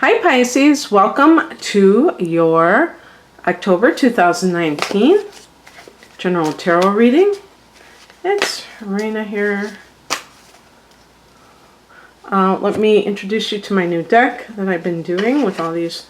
Hi Pisces, welcome to your October 2019 General Tarot reading. It's Raina here. Let me introduce you to my new deck that I've been doing with all these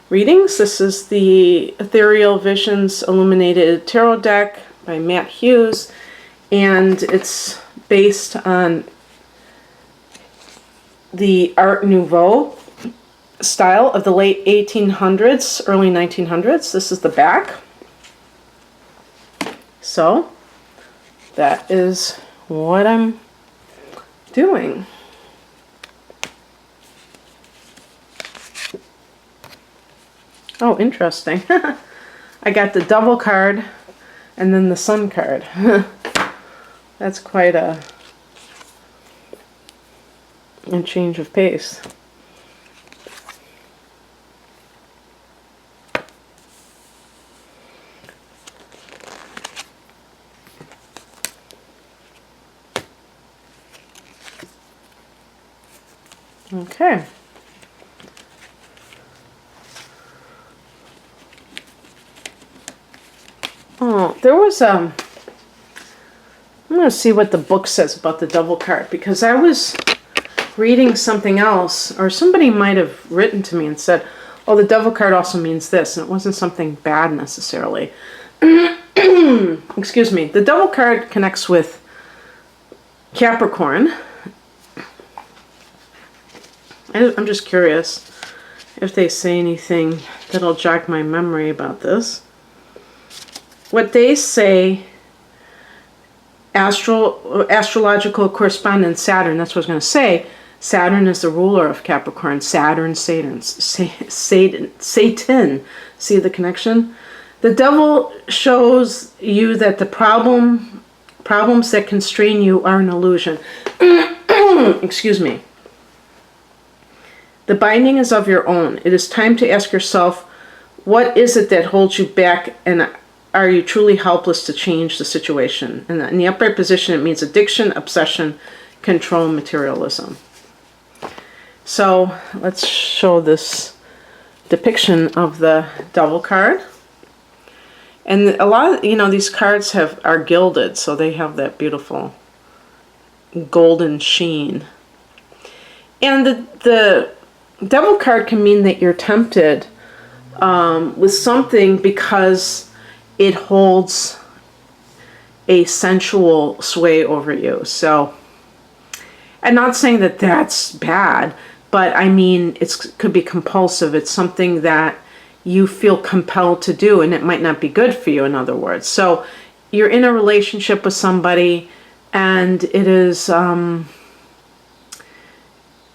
readings. This is the Ethereal Visions Illuminated Tarot deck by Matt Hughes, and it's based on the Art Nouveau style of the late 1800s, early 1900s. This is the back. So that is what I'm doing. Oh, interesting. I got the Devil card and then the Sun card. That's quite a change of pace. Okay. Oh, there was I'm going to see what the book says about the Devil card, because I was reading something else, or somebody might have written to me and said, oh, the Devil card also means this, and it wasn't something bad necessarily. Excuse me. The Devil card connects with Capricorn. I'm just curious if they say anything that'll jog my memory about this. What they say, astrological correspondent Saturn, that's what I was going to say. Saturn is the ruler of Capricorn. Satan. See the connection? The Devil shows you that the problems that constrain you are an illusion. Excuse me. The binding is of your own. It is time to ask yourself, what is it that holds you back, and are you truly helpless to change the situation? And in the upright position, it means addiction, obsession, control, materialism. So let's show this depiction of the Devil card. And a lot of, these cards are gilded, so they have that beautiful golden sheen. And the Devil card can mean that you're tempted with something because it holds a sensual sway over you. So I'm not saying that that's bad, but I mean, it could be compulsive. It's something that you feel compelled to do, and it might not be good for you, in other words. So you're in a relationship with somebody, and it is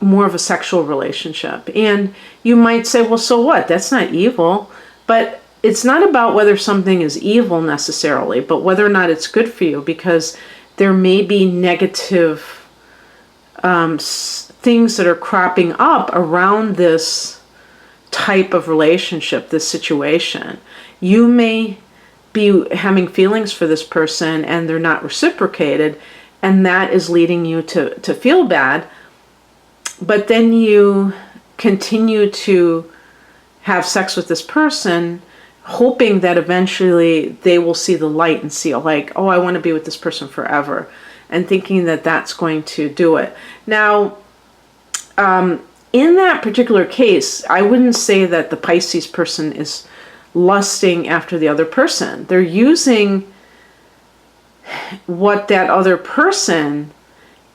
more of a sexual relationship. And you might say, well, so what? That's not evil. But it's not about whether something is evil necessarily, but whether or not it's good for you, because there may be negative things that are cropping up around this type of relationship, this situation. You may be having feelings for this person and they're not reciprocated, and that is leading you to feel bad. But then you continue to have sex with this person, hoping that eventually they will see the light and see, like, oh, I want to be with this person forever, and thinking that that's going to do it. Now, in that particular case, I wouldn't say that the Pisces person is lusting after the other person. They're using what that other person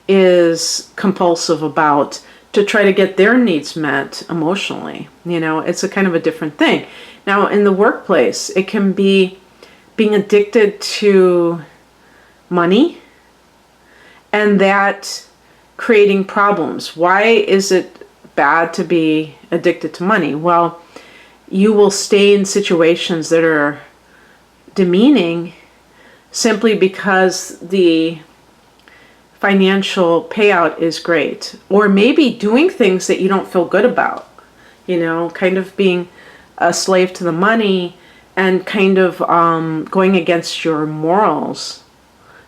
is compulsive about to try to get their needs met emotionally. It's a kind of a different thing. Now, in the workplace, it can be being addicted to money, and that creating problems. Why is it bad to be addicted to money? Well, you will stay in situations that are demeaning simply because the financial payout is great, or maybe doing things that you don't feel good about, kind of being a slave to the money and kind of going against your morals.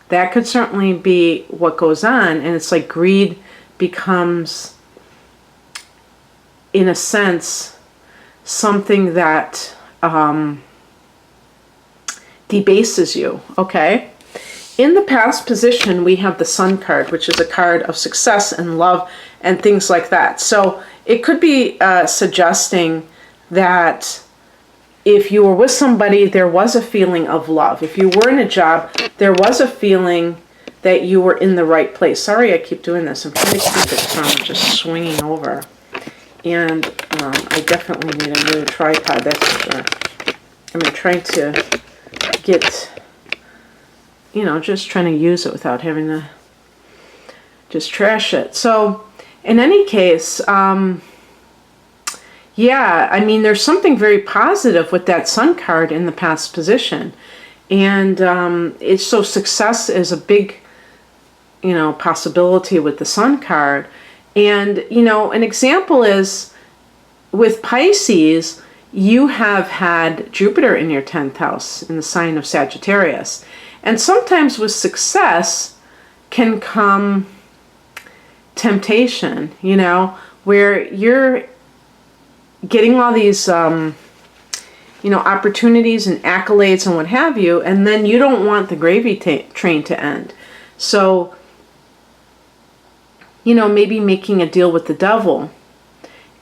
That could certainly be what goes on, and it's like greed becomes in a sense, something that debases you, okay? In the past position, we have the Sun card, which is a card of success and love and things like that. So it could be suggesting that if you were with somebody, there was a feeling of love. If you were in a job, there was a feeling that you were in the right place. Sorry I keep doing this. I'm trying to keep it from just swinging over. And I definitely need a new tripod, that's for sure. I'm trying to get, just trying to use it without having to just trash it. So in any case, yeah, I mean, there's something very positive with that Sun card in the past position. And it's so success is a big, possibility with the Sun card. And, an example is with Pisces, you have had Jupiter in your 10th house in the sign of Sagittarius. And sometimes with success can come temptation, where you're getting all these, opportunities and accolades and what have you, and then you don't want the gravy train to end. So, maybe making a deal with the devil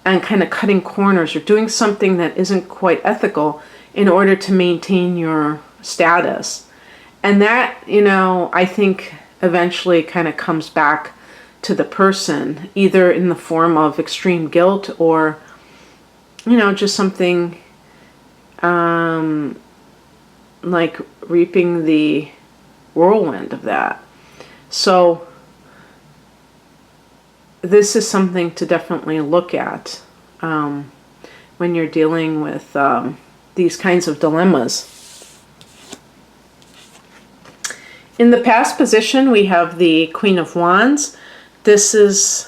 and kind of cutting corners or doing something that isn't quite ethical in order to maintain your status. And that, I think eventually kind of comes back to the person, either in the form of extreme guilt or, just something like reaping the whirlwind of that. So this is something to definitely look at when you're dealing with these kinds of dilemmas. In the past position, we have the Queen of Wands. This is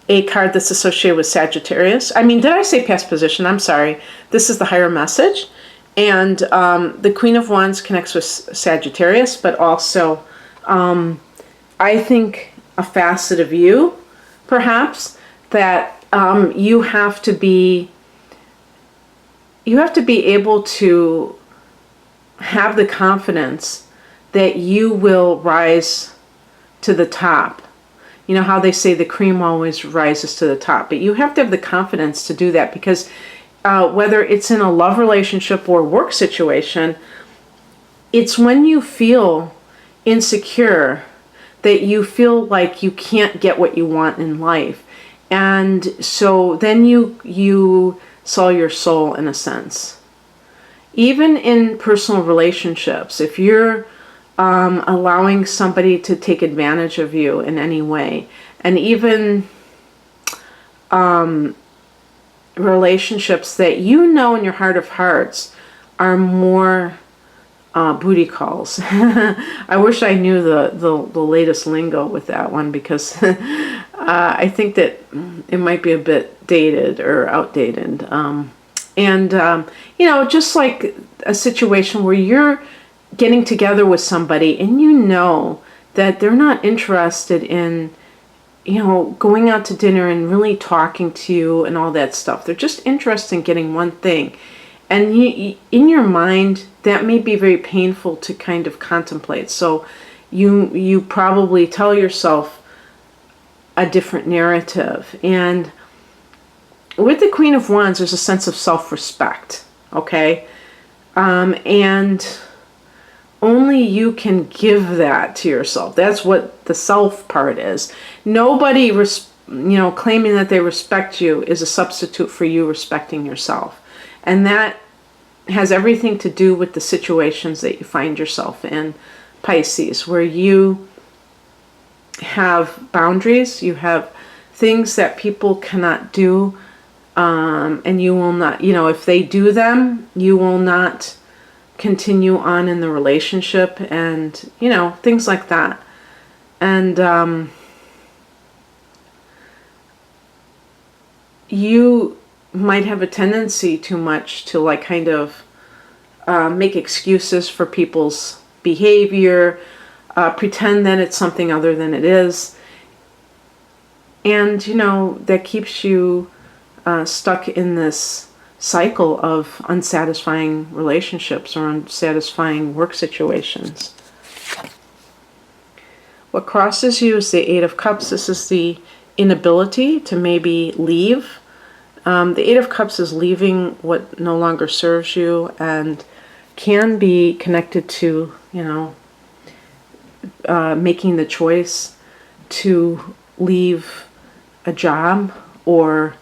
a card that's associated with Sagittarius. Did I say past position? I'm sorry. This is the higher message. And the Queen of Wands connects with Sagittarius, but also I think a facet of you, perhaps, that you have to be able to have the confidence that you will rise to the top. You know how they say the cream always rises to the top, but you have to have the confidence to do that, because whether it's in a love relationship or work situation, it's when you feel insecure that you feel like you can't get what you want in life. And so then you sell your soul in a sense. Even in personal relationships, if you're allowing somebody to take advantage of you in any way, and even relationships that in your heart of hearts are more booty calls. I wish I knew the latest lingo with that one, because I think that it might be a bit dated or outdated. Just like a situation where you're getting together with somebody and that they're not interested in, going out to dinner and really talking to you and all that stuff. They're just interested in getting one thing. And in your mind, that may be very painful to kind of contemplate. So you probably tell yourself a different narrative. And with the Queen of Wands, there's a sense of self-respect, okay? And only you can give that to yourself. That's what the self part is. Nobody, claiming that they respect you is a substitute for you respecting yourself. And that has everything to do with the situations that you find yourself in, Pisces, where you have boundaries, you have things that people cannot do, and you will not, if they do them, you will not continue on in the relationship, and things like that. And you might have a tendency too much to kind of make excuses for people's behavior, pretend that it's something other than it is, and that keeps you stuck in this cycle of unsatisfying relationships or unsatisfying work situations. What crosses you is the Eight of Cups. This is the inability to maybe leave. The Eight of Cups is leaving what no longer serves you, and can be connected to, making the choice to leave a job or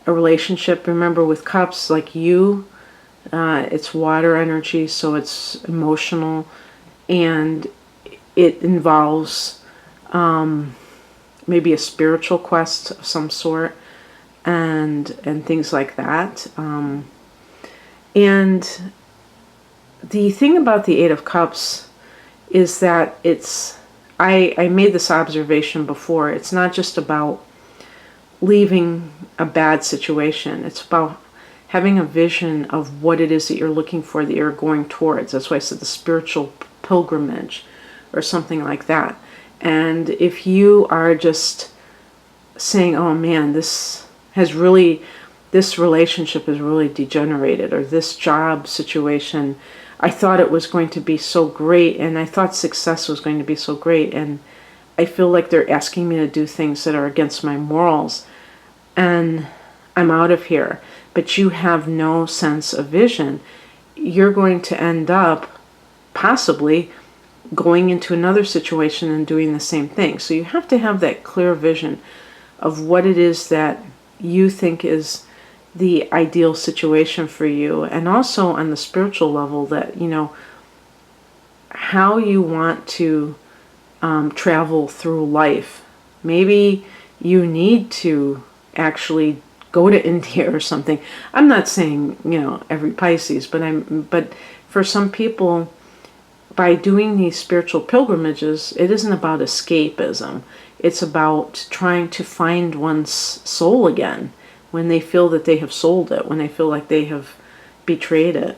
a relationship. Remember, with cups, like it's water energy, so it's emotional, and it involves maybe a spiritual quest of some sort, and things like that. And the thing about the Eight of Cups is that I made this observation before, it's not just about leaving a bad situation. It's about having a vision of what it is that you're looking for, that you're going towards. That's why I said the spiritual pilgrimage or something like that. And if you are just saying, oh man, this relationship is really degenerated, or this job situation, I thought it was going to be so great, and I thought success was going to be so great, and I feel like they're asking me to do things that are against my morals, and I'm out of here. But you have no sense of vision. You're going to end up possibly going into another situation and doing the same thing. So you have to have that clear vision of what it is that you think is the ideal situation for you, and also on the spiritual level, that how you want to travel through life. Maybe you need to actually go to India or something. I'm not saying every Pisces, but for some people, by doing these spiritual pilgrimages, it isn't about escapism. It's about trying to find one's soul again when they feel that they have sold it, when they feel like they have betrayed it.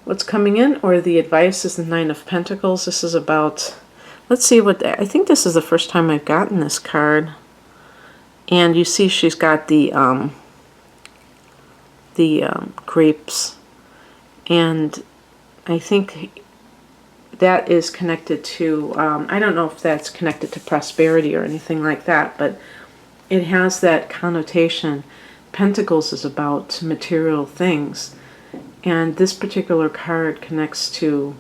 What's coming in, or the advice, is the Nine of Pentacles. This is about, let's see I think this is the first time I've gotten this card. And you see she's got the grapes. And I think that is connected to, I don't know if that's connected to prosperity or anything like that, but it has that connotation. Pentacles is about material things. And this particular card connects to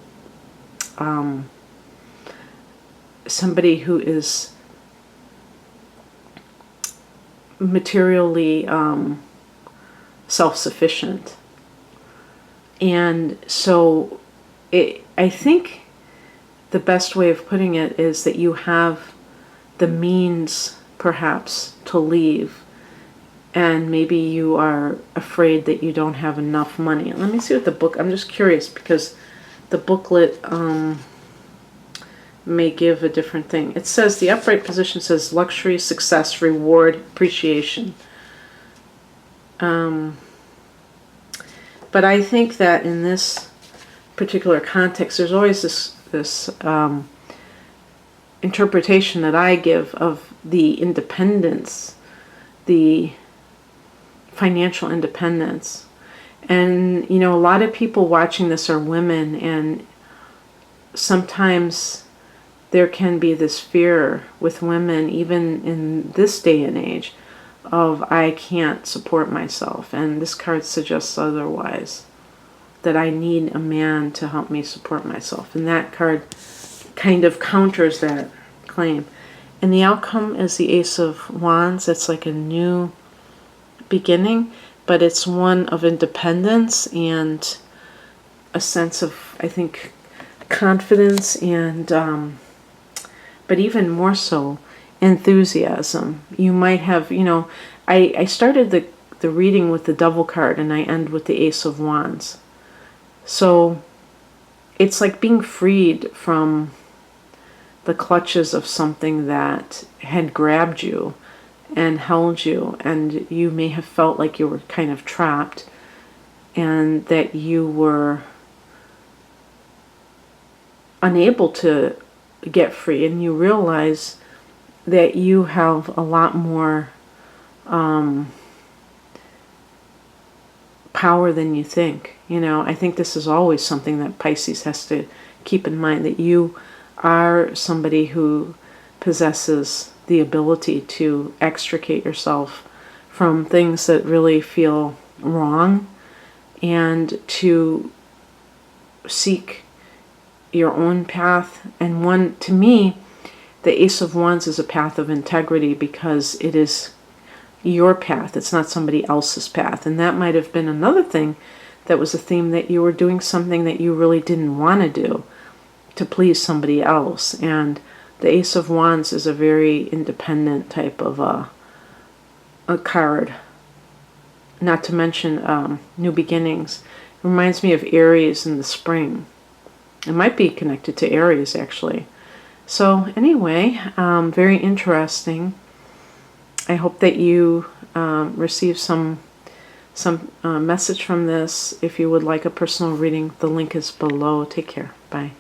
somebody who is materially self-sufficient. And so I think the best way of putting it is that you have the means, perhaps, to leave, and maybe you are afraid that you don't have enough money. Let me see what the book, I'm just curious, because the booklet may give a different thing. It says, the upright position says luxury, success, reward, appreciation. But I think that in this particular context, there's always this interpretation that I give of the independence, the financial independence. And a lot of people watching this are women, and sometimes there can be this fear with women, even in this day and age, of I can't support myself. And this card suggests otherwise, that I need a man to help me support myself. And that card kind of counters that claim. And the outcome is the Ace of Wands. It's like a new beginning, but it's one of independence and a sense of, I think, confidence, and but even more so, enthusiasm. You might have, I started the reading with the Devil card, and I end with the Ace of Wands. So it's like being freed from the clutches of something that had grabbed you and held you, and you may have felt like you were kind of trapped, and that you were unable to get free, and you realize that you have a lot more power than you think. I think this is always something that Pisces has to keep in mind, that you are somebody who possesses the ability to extricate yourself from things that really feel wrong, and to seek your own path. And to me, the Ace of Wands is a path of integrity, because it is your path. It's not somebody else's path. And that might have been another thing that was a theme, that you were doing something that you really didn't want to do to please somebody else. And the Ace of Wands is a very independent type of a card. Not to mention new beginnings. It reminds me of Aries in the spring. It might be connected to Aries, actually. So anyway, very interesting. I hope that you receive some message from this. If you would like a personal reading, the link is below. Take care. Bye.